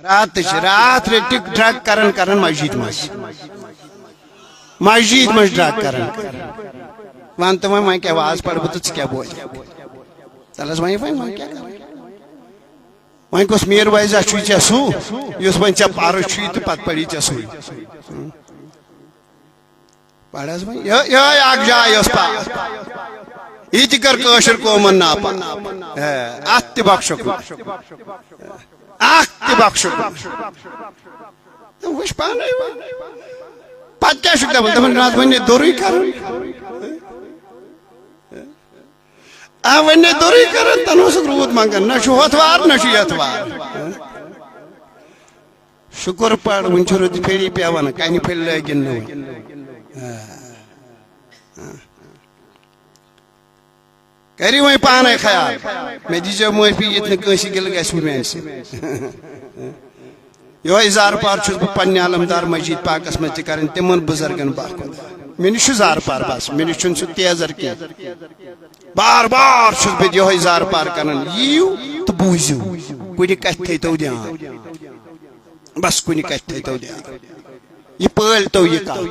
رات ٹک ڈرگ کرن مسجد مز ڈرگ کرن ون تو وی کیا واز پڑھ بہ تو کیا بوز تلس وی کیا وی کس میر ویزا چھ ے سو اس وی ے پر تو پتہ پڑی ے سو پڑھس وی اخ جائے اس پا یہ تہ کر کاشر قومن ناپا ات تہ بخشک اخ تہ بخشک وچ پانے پتہ کیا دپان رات ون دوری کرن ون دوری کرن تن رود منگان نہ ہوتوار نہ یتوار شکر پڑ ون رود پھیری پیوان کن پھل لگن کرو وی پانے خیال مے دیجیے معافی یہ کنسی گل گھس میان سی یہ زار پار چھس بہ پنہ علمدار مسجد پاکس مز تہ کرن تمن بزرگن باخد مے نش زار پار بس مے نش سہ تیزر کی بار بار چھس بہ یہ زار پار کران یو تو بوزو کن کتھ تھیتو دھیان بس کن کتھ تھیتو دھیان یہ پال تو یہ کل